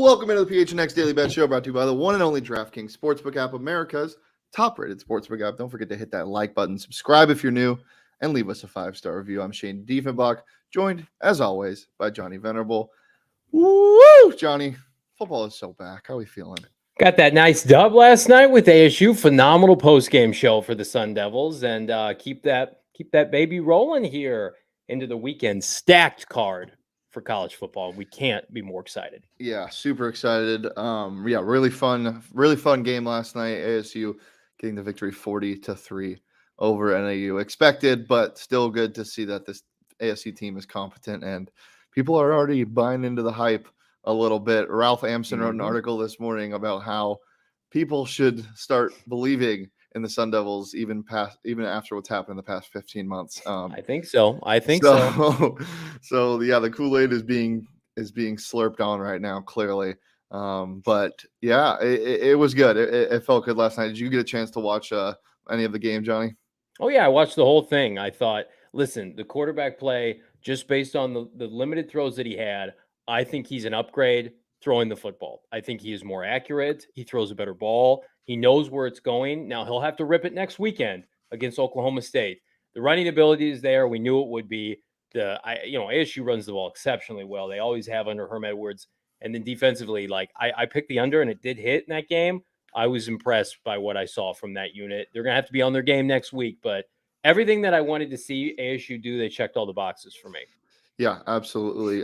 Welcome into the PHNX Daily Bet Show, brought to you by the one and only DraftKings Sportsbook app, America's top-rated sportsbook app. Don't forget to hit that like button, subscribe if you're new, and leave us a 5-star review. I'm Shane Diefenbach, joined, as always, by Johnny Venerable. Woo! Johnny, football is so back. How are we feeling? Got that nice dub last night with ASU. Phenomenal post-game show for the Sun Devils, and keep that baby rolling here into the weekend. Stacked card for college football. We can't be more excited. Yeah, super excited. Really fun game last night. ASU getting the victory 40-3 over NAU. Expected, but still good to see that this ASU team is competent and people are already buying into the hype a little bit. Ralph Amson wrote an article this morning about how people should start believing in the Sun Devils even after what's happened in the past 15 months. I think so. So yeah, the Kool-Aid is being slurped on right now, clearly. But yeah, it was good. It felt good last night. Did you get a chance to watch any of the game, Johnny? Oh yeah, I watched the whole thing. I thought, listen, the quarterback play, just based on the limited throws that he had, I think he's an upgrade throwing the football. I think he is more accurate. He throws a better ball. He knows where it's going. Now he'll have to rip it next weekend against Oklahoma State. The running ability is there. We knew it would be. ASU runs the ball exceptionally well. They always have under Herm Edwards. And then defensively, I picked the under and it did hit in that game. I was impressed by what I saw from that unit. They're going to have to be on their game next week, but everything that I wanted to see ASU do, they checked all the boxes for me. Yeah, absolutely.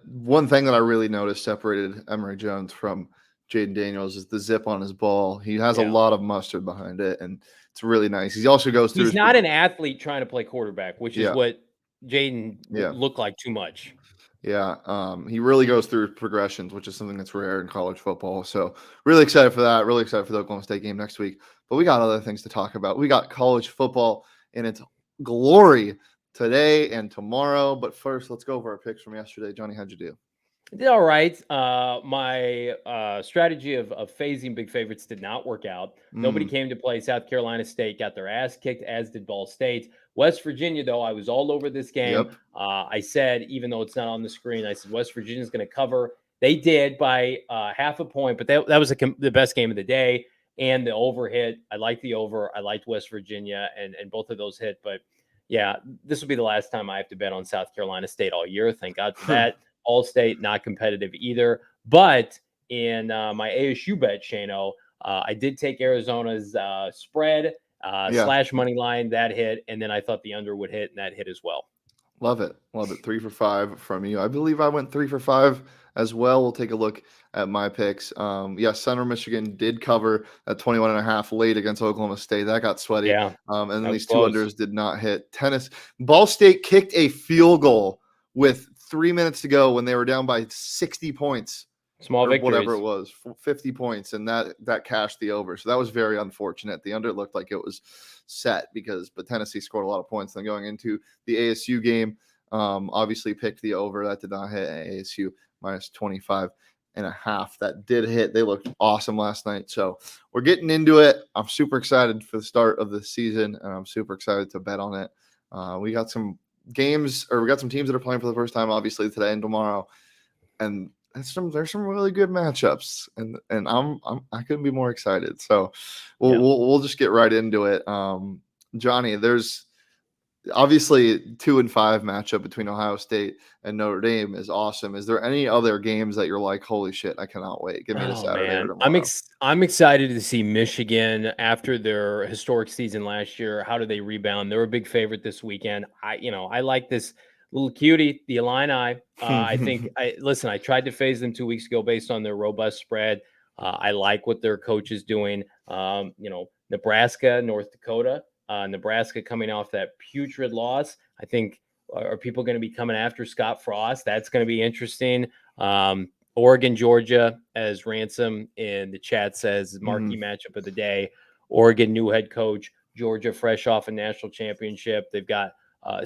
One thing that I really noticed separated Emory Jones from Jaden Daniels is the zip on his ball. He has a lot of mustard behind it, and it's really nice. He also goes through. He's not an athlete trying to play quarterback, which is what Jaden looked like too much. Yeah, he really goes through progressions, which is something that's rare in college football. So really excited for that. Really excited for the Oklahoma State game next week. But we got other things to talk about. We got college football in its glory today and tomorrow. But first, let's go over our picks from yesterday. Johnny, how'd you do? I did all right. My strategy of phasing big favorites did not work out. Nobody came to play. South Carolina State got their ass kicked, as did Ball State. West Virginia, though, I was all over this game. Yep. I said, even though it's not on the screen, I said West Virginia's going to cover. They did by half a point, but that was the best game of the day. And the over hit. I liked the over. I liked West Virginia, and both of those hit. But, yeah, this will be the last time I have to bet on South Carolina State all year. Thank God for that. All-State, not competitive either. But in my ASU bet, Shano, I did take Arizona's spread / money line. That hit. And then I thought the under would hit, and that hit as well. Love it. 3 for 5 from you. I believe I went 3 for 5 as well. We'll take a look at my picks. Central Michigan did cover at 21.5 late against Oklahoma State. That got sweaty. Yeah. And then these two unders did not hit. Ball State kicked a field goal with 3 minutes to go when they were down by 60 points. Small victories. Whatever it was, 50 points, and that cashed the over. So that was very unfortunate. The under looked like it was set but Tennessee scored a lot of points. Then going into the ASU game, obviously picked the over. That did not hit. ASU minus 25.5. That did hit. They looked awesome last night. So we're getting into it. I'm super excited for the start of the season, and I'm super excited to bet on it. We got some teams that are playing for the first time, obviously today and tomorrow, and there's some really good matchups, and I couldn't be more excited. So we'll just get right into it. Johnny, there's obviously 2 and 5 matchup between Ohio State and Notre Dame is awesome. Is there any other games that you're like, holy shit, I cannot wait? Give me a Saturday or tomorrow. I'm excited to see Michigan after their historic season last year. How do they rebound? They're a big favorite this weekend. I like this little cutie, the Illini. I think I tried to phase them 2 weeks ago based on their robust spread. I like what their coach is doing. Nebraska, North Dakota. Nebraska coming off that putrid loss. I think, are people going to be coming after Scott Frost? That's going to be interesting. Oregon, Georgia, as Ransom in the chat says, marquee matchup of the day. Oregon, new head coach. Georgia, fresh off a national championship. They've got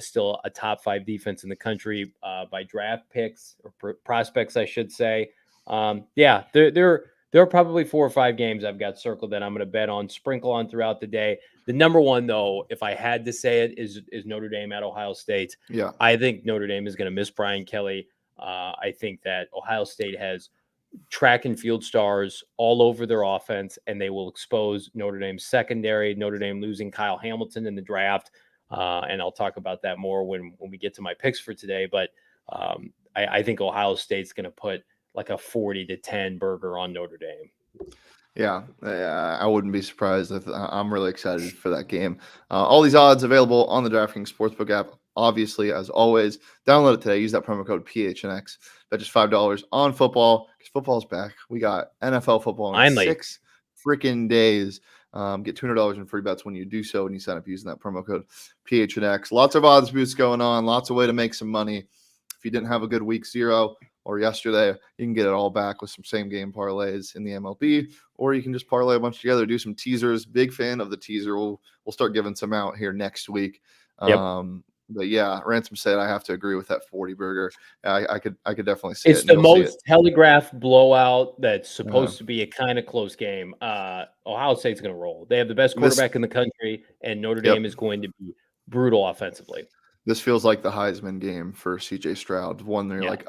still a top 5 defense in the country by draft picks or prospects, I should say. There are probably 4 or 5 games I've got circled that I'm going to bet on, sprinkle on throughout the day. The number one, though, if I had to say it, is Notre Dame at Ohio State. Yeah, I think Notre Dame is going to miss Brian Kelly. I think that Ohio State has track and field stars all over their offense, and they will expose Notre Dame's secondary. Notre Dame losing Kyle Hamilton in the draft, and I'll talk about that more when we get to my picks for today. But I think Ohio State's going to put like a 40-10 burger on Notre Dame. Yeah, I wouldn't be surprised. I'm really excited for that game. All these odds available on the DraftKings Sportsbook app. Obviously, as always, download it today. Use that promo code PHNX. Bet just $5 on football because football's back. We got NFL football in Finally. 6 freaking days. Get $200 in free bets when you do so when you sign up using that promo code PHNX. Lots of odds boosts going on. Lots of way to make some money. If you didn't have a good week 0 or yesterday, you can get it all back with some same game parlays in the MLB, or you can just parlay a bunch together, do some teasers. Big fan of the teaser. We'll start giving some out here next week. Yep. But yeah, Ransom said I have to agree with that 40 burger. I could definitely see it's it. It's the most telegraphed blowout that's supposed to be a kind of close game. Ohio State's going to roll. They have the best quarterback in the country, and Notre Dame is going to be brutal offensively. This feels like the Heisman game for CJ Stroud. One where you're like,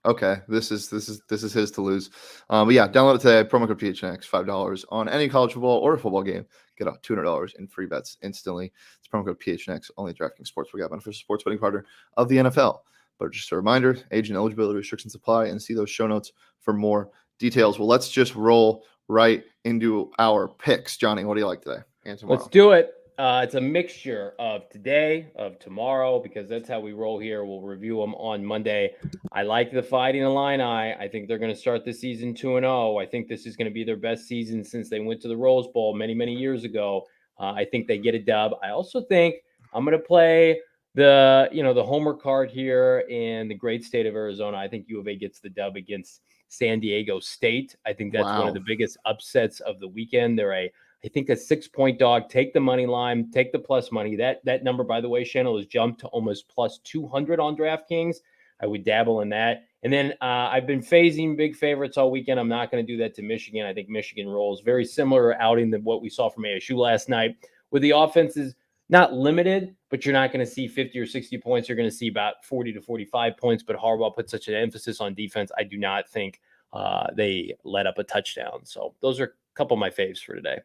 okay, this is his to lose. But yeah, download it today. Promo code PHNX, $5 on any college football or football game. Get out $200 in free bets instantly. It's promo code PHNX, only DraftKings Sportsbook app, unofficial sports betting partner of the NFL. But just a reminder, age and eligibility restrictions apply, and see those show notes for more details. Well, let's just roll right into our picks. Johnny, what do you like today and tomorrow? Let's do it. It's a mixture of today, of tomorrow, because that's how we roll here. We'll review them on Monday. I like the Fighting Illini. I think they're going to start the season 2-0. I think this is going to be their best season since they went to the Rose Bowl many, many years ago. I think they get a dub. I also think I'm going to play the homer card here in the great state of Arizona. I think U of A gets the dub against San Diego State. I think that's one of the biggest upsets of the weekend. They're I think a 6-point dog. Take the money line, take the plus money. That number, by the way, Channel, has jumped to almost plus 200 on DraftKings. I would dabble in that. And then I've been phasing big favorites all weekend. I'm not going to do that to Michigan. I think Michigan rolls. Very similar outing than what we saw from ASU last night, where the offense is not limited, but you're not going to see 50 or 60 points. You're going to see about 40 to 45 points. But Harbaugh put such an emphasis on defense. I do not think they let up a touchdown. So those are a couple of my faves for today.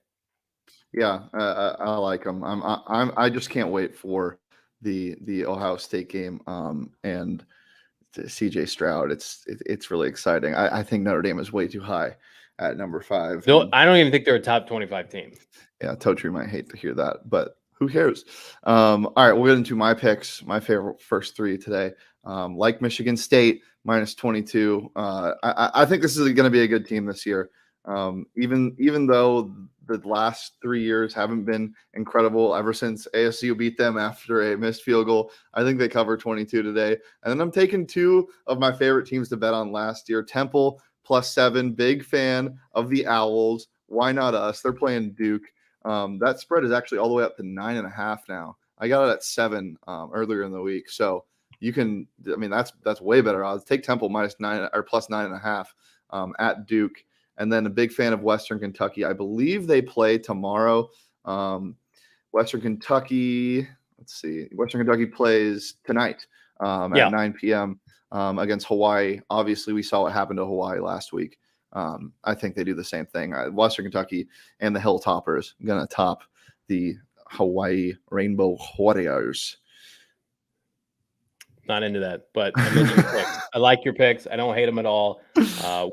Yeah, I like them. I just can't wait for the Ohio State game and CJ Stroud. It's really exciting. I think Notre Dame is way too high at number 5. I don't even think they're a top 25 team. Yeah, Totri might hate to hear that, but who cares? All right, we'll get into my picks. My favorite first 3 today. Like Michigan State minus 22. I think this is going to be a good team this year. Even though the last 3 years haven't been incredible ever since ASU beat them after a missed field goal, I think they cover 22 today. And then I'm taking 2 of my favorite teams to bet on last year. Temple +7. Big fan of the Owls. Why not us? They're playing Duke. That spread is actually all the way up to 9.5 now. I got it at 7 earlier in the week. So you can, that's way better odds. Take Temple -9 or +9.5 at Duke. And then a big fan of Western Kentucky. I believe they play tomorrow. Western Kentucky, let's see. Western Kentucky plays tonight at 9 p.m. Against Hawaii. Obviously, we saw what happened to Hawaii last week. I think they do the same thing. Western Kentucky and the Hilltoppers going to top the Hawaii Rainbow Warriors. Not into that, but I'm into your picks. I like your picks. I don't hate them at all.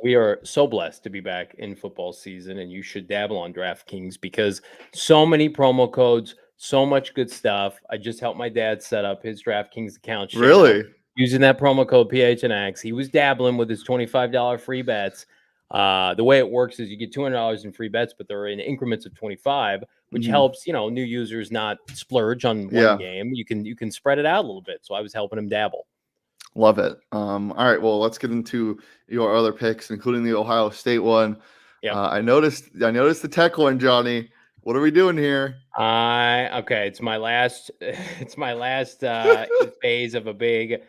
We are so blessed to be back in football season, and you should dabble on DraftKings because so many promo codes, so much good stuff. I just helped my dad set up his DraftKings account. Really? Using that promo code PHNX. He was dabbling with his $25 free bets. The way it works is you get $200 in free bets, but they're in increments of 25, which helps, new users not splurge on one game. You can spread it out a little bit. So I was helping him dabble. Love it. All right, well, let's get into your other picks, including the Ohio State one. I noticed the Tech one, Johnny. What are we doing here? Okay, it's my last phase of a big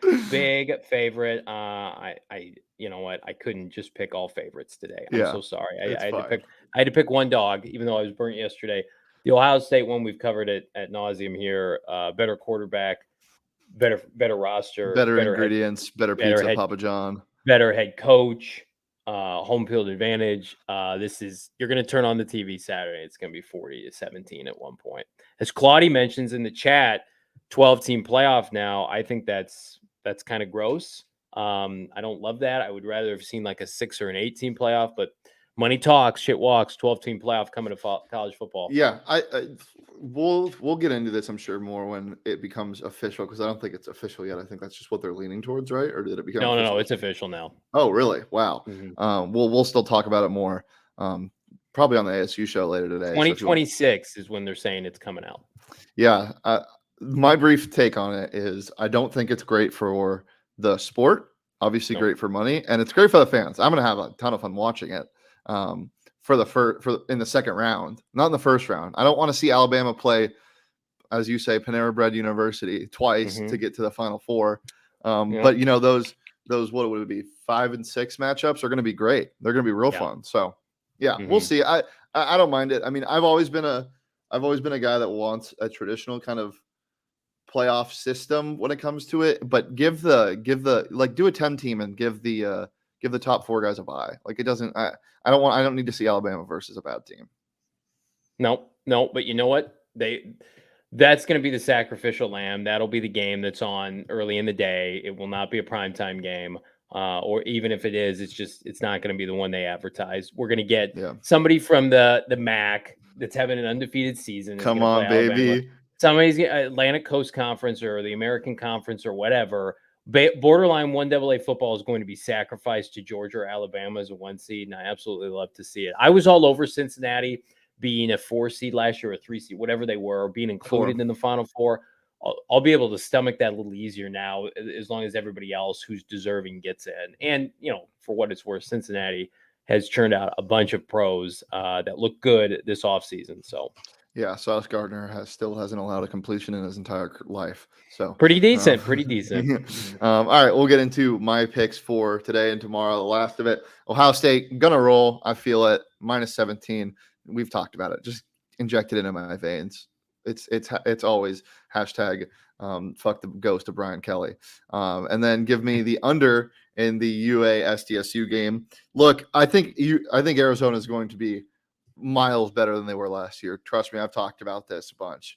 favorite. You know what? I couldn't just pick all favorites today. I'm so sorry. I had to pick one dog, even though I was burnt yesterday. The Ohio State one, we've covered it at nauseum here. Better quarterback, better roster, better ingredients, better pizza, Papa John, better head coach. home field advantage. You're going to turn on the TV Saturday. It's going to be 40-17 at one point. As Claudia mentions in the chat, 12-team playoff now. I think that's kind of gross. I don't love that. I would rather have seen like a 6 or an 8-team playoff, but money talks, shit walks. 12-team playoff coming to college football. Yeah, we'll get into this, I'm sure, more when it becomes official, because I don't think it's official yet. I think that's just what they're leaning towards, right? Or did it become official? No, it's official now. Oh, really? Wow. Mm-hmm. We'll still talk about it more, probably on the ASU show later today. 2026 is when they're saying it's coming out. Yeah. My brief take on it is I don't think it's great for the sport. Obviously, great for money, and it's great for the fans. I'm going to have a ton of fun watching it. For in the second round, not in the first round. I don't want to see Alabama play, as you say, Panera Bread University twice to get to the Final Four. But those what would it be, 5 and 6 matchups are going to be great. They're going to be real fun. So we'll see. I don't mind it. I mean, I've always been a guy that wants a traditional kind of playoff system when it comes to it, but give the like do a 10 team and give the top 4 guys a bye. Like, it doesn't. I don't need to see Alabama versus a bad team. No, but you know what? That's going to be the sacrificial lamb. That'll be the game that's on early in the day. It will not be a primetime game. Or even if it is, it's not going to be the one they advertise. We're going to get somebody from the MAC that's having an undefeated season. Come on, baby. Somebody's Atlantic Coast Conference or the American Conference or whatever. Borderline 1AA football is going to be sacrificed to Georgia or Alabama as a 1 seed, and I absolutely love to see it. I was all over Cincinnati being a 4 seed last year or 3 seed, whatever they were, being included in the Final Four. I'll be able to stomach that a little easier now, as long as everybody else who's deserving gets in. And, for what it's worth, Cincinnati has churned out a bunch of pros that look good this offseason. So, yeah, Sauce Gardner still hasn't allowed a completion in his entire life. So pretty decent. All right, we'll get into my picks for today and tomorrow. The last of it, Ohio State gonna roll. I feel it. -17. We've talked about it. Just inject it into my veins. It's always hashtag fuck the ghost of Brian Kelly. And then give me the under in the UA SDSU game. Look, I think Arizona is going to be miles better than they were last year. Trust me, I've talked about this a bunch.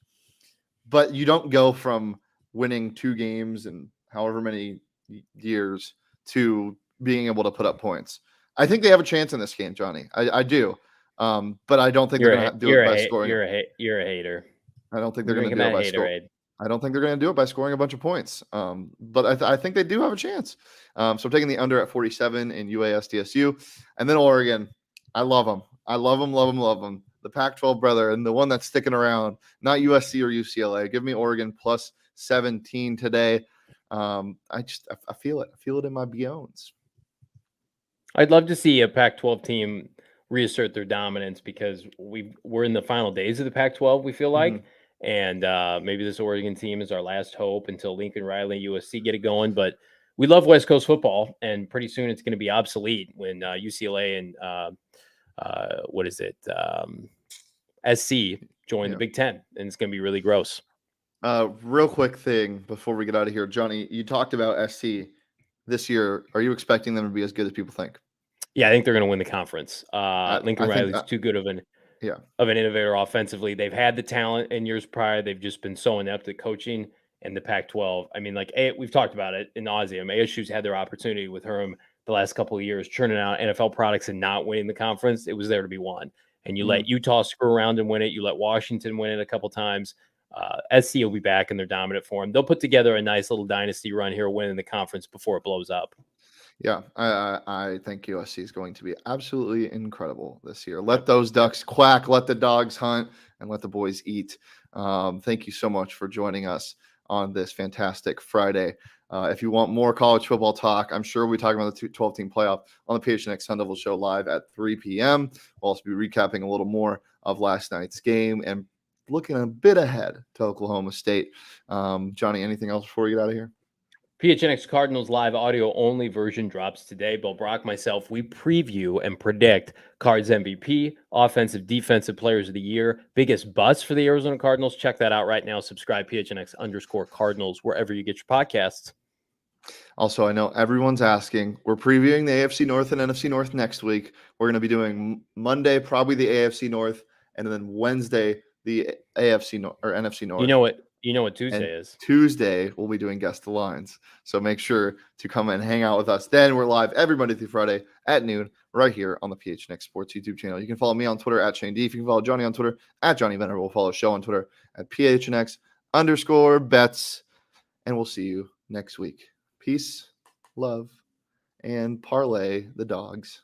But you don't go from winning 2 games in however many years to being able to put up points. I think they have a chance in this game, Johnny. I do. But I don't think they're going to do it by scoring. You're a hater. I don't think they're going to do it by scoring. I don't think they're going to do it by scoring a bunch of points. But I think they do have a chance. So I'm taking the under at 47 in UASDSU. And then Oregon. I love them. I love them. The Pac-12 brother, and the one that's sticking around, not USC or UCLA. Give me Oregon +17 today. I feel it. I feel it in my bones. I'd love to see a Pac-12 team reassert their dominance, because we're in the final days of the Pac-12, we feel like. And maybe this Oregon team is our last hope until Lincoln Riley, USC get it going. But we love West Coast football, and pretty soon it's going to be obsolete when UCLA and SC join the Big Ten, and it's going to be really gross. Real quick thing before we get out of here, Johnny, you talked about SC this year. Are you expecting them to be as good as people think? Yeah, I think they're going to win the conference. Lincoln Riley's too good of an innovator offensively. They've had the talent in years prior. They've just been so inept at coaching. And the Pac-12, I mean, we've talked about it in nauseam. ASU's had their opportunity with Herm the last couple of years, churning out NFL products and not winning the conference. It was there to be won. And you let Utah screw around and win it. You let Washington win it a couple times. SC will be back in their dominant form. They'll put together a nice little dynasty run here, winning the conference before it blows up. Yeah, I think USC is going to be absolutely incredible this year. Let those ducks quack, let the dogs hunt, and let the boys eat. Thank you so much for joining us on this fantastic Friday. If you want more college football talk, I'm sure we'll be talking about the 12-team playoff on the PHNX Sun Devil Show live at 3 p.m. We'll also be recapping a little more of last night's game and looking a bit ahead to Oklahoma State. Johnny, anything else before we get out of here? PHNX Cardinals live audio only version drops today. Bill Brock, myself, we preview and predict Cards MVP, offensive, defensive players of the year, biggest bust for the Arizona Cardinals. Check that out right now. Subscribe PHNX _Cardinals wherever you get your podcasts. Also, I know everyone's asking. We're previewing the AFC North and NFC North next week. We're going to be doing Monday, probably the AFC North, and then Wednesday, the AFC North or NFC North. You know what Tuesday And is. Tuesday, we'll be doing Guess the Lines. So make sure to come and hang out with us. Then we're live every Monday through Friday at noon right here on the PHNX Sports YouTube channel. You can follow me on Twitter at Shane D. If you can follow Johnny on Twitter at Johnny Venerable. Follow the show on Twitter at PHNX_bets. And we'll see you next week. Peace, love, and parlay the dogs.